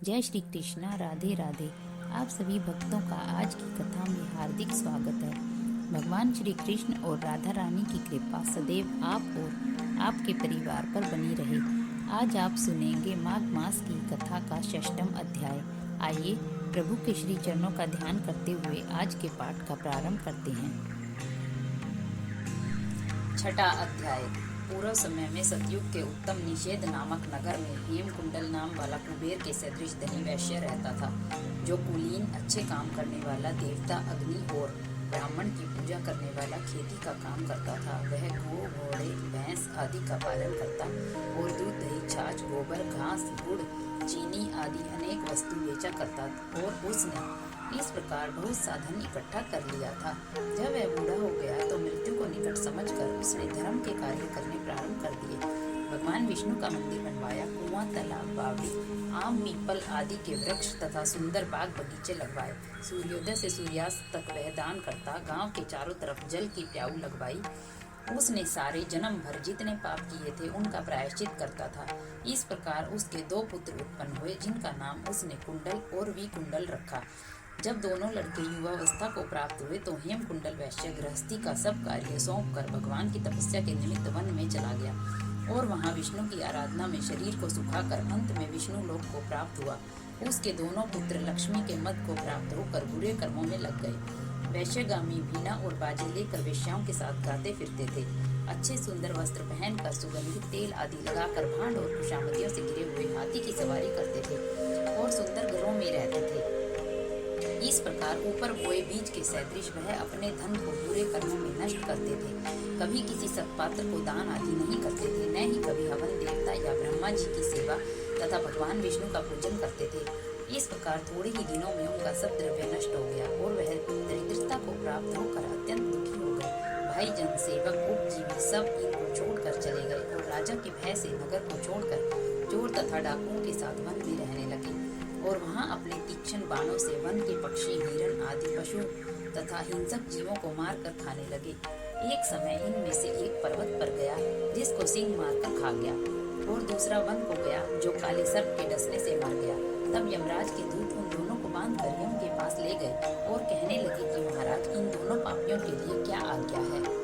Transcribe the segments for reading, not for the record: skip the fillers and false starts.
जय श्री कृष्णा, राधे राधे। आप सभी भक्तों का आज की कथा में हार्दिक स्वागत है। भगवान श्री कृष्ण और राधा रानी की कृपा सदैव आप और आपके परिवार पर बनी रहे। आज आप सुनेंगे माघ मास की कथा का 6वां अध्याय। आइए प्रभु के श्री चरणों का ध्यान करते हुए आज के पाठ का प्रारंभ करते हैं। 6वां अध्याय। पूर्व समय में सतयुग के उत्तम निषेध नामक नगर में हेमकुंडल नाम वाला कुबेर के सदृश धनी वैश्य रहता था, जो कुलीन, अच्छे काम करने वाला, देवता अग्नि और ब्राह्मण की पूजा करने वाला खेती का काम करता था। वह गो, घोड़े, भैंस आदि का पालन करता और दूध, दही, छाछ, गोबर, घास, गुड़, चीनी आदि अनेक वस्तु बेचा करता और उसने इस प्रकार बहुत सा धन इकट्ठा कर लिया था। जब वह बूढ़ा हो गया तो मृत्यु को निकट समझकर उसने धर्म के कार्य करने प्रारंभ कर दिए। भगवान विष्णु का मंदिर बनवाया, कुआं, तालाब, बावड़ी, आम, पीपल आदि के वृक्ष तथा सुंदर बाग बगीचे लगवाए। सूर्योदय से सूर्यास्त तक वह दान करता। गांव के चारों तरफ जल की प्याऊ लगवाई। उसने सारे जन्म भर जितने पाप किए थे उनका प्रायश्चित करता था। इस प्रकार उसके 2 पुत्र उत्पन्न हुए, जिनका नाम उसने कुंडल और विकुंडल रखा। जब दोनों लड़के युवावस्था को प्राप्त हुए तो हेमकुंडल वैश्य गृहस्थी का सब कार्य सौंप कर भगवान की तपस्या के निमित्त वन में चला गया और वहां विष्णु की आराधना में शरीर को सुखाकर अंत में विष्णु लोक को प्राप्त हुआ। उसके दोनों पुत्र लक्ष्मी के मद को प्राप्त होकर बुरे कर्मों में लग गए। वैश्यगामी वीणा और बाजे लेकर वेश्याओं के साथ गाते फिरते थे। अच्छे सुंदर वस्त्र पहनकर, सुगंधित तेल आदि लगाकर भांड और खुशामदियों से घिरे हुए हाथी की सवारी करते थे और सुंदर घरों में रहते थे। इस प्रकार ऊपर बोए बीज के सदृश वह अपने धन को बुरे कर्मों में नष्ट करते थे। कभी किसी सत्पात्र को दान आदि नहीं करते थे, न ही कभी हवन देवता या ब्रह्मा जी की सेवा तथा भगवान विष्णु का पूजन करते थे। इस प्रकार थोड़े ही दिनों में उनका सब द्रव्य नष्ट हो गया और वह दरिद्रता को प्राप्त होकर अत्यंत दुखी हो गए। भाई जन, सेवक, उपजीवी सब इनको छोड़कर चले गए और राजा के भय से नगर को छोड़कर चोर तथा डाकुओं के साथ वन में रहने लगे और वहां अपने तीक्ष्ण बाणों से वन के पक्षी, हिरण आदि पशु तथा हिंसक जीवों को मारकर खाने लगे। एक समय इनमें से एक पर्वत पर गया जिसको सिंह मारकर खा गया और दूसरा वन को गया जो काले सर्प के डसने से मर गया। तब यमराज के दूत उन दोनों को बांधकर यम के पास ले गए और कहने लगे कि महाराज, इन दोनों पापियों के लिए क्या आज्ञा है।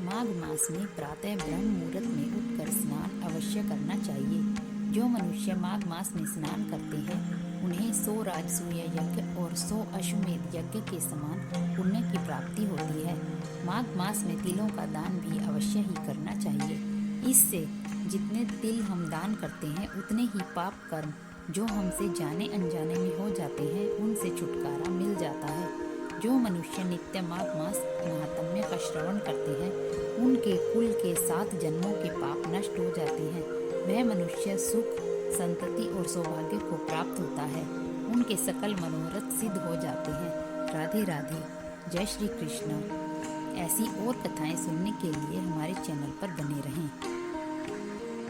माघ मास में प्रातः ब्रह्म मुहूर्त में उठकर स्नान अवश्य करना चाहिए। जो मनुष्य माघ मास में स्नान करते हैं उन्हें 100 राजसूय यज्ञ और 100 अश्वमेध यज्ञ के समान पुण्य की प्राप्ति होती है। माघ मास में तिलों का दान भी अवश्य ही करना चाहिए। इससे जितने तिल हम दान करते हैं उतने ही पाप कर्म जो हमसे जाने अनजाने में हो जाते हैं उनसे छुटकारा मिल जाता है। जो मनुष्य नित्य माघ मास महात्म्य का श्रवण करते हैं उनके कुल के 7 जन्मों के पाप नष्ट हो जाते हैं। वह मनुष्य सुख, संतति और सौभाग्य को प्राप्त होता है। उनके सकल मनोरथ सिद्ध हो जाते हैं। राधे राधे। जय श्री कृष्ण। ऐसी और कथाएं सुनने के लिए हमारे चैनल पर बने रहें।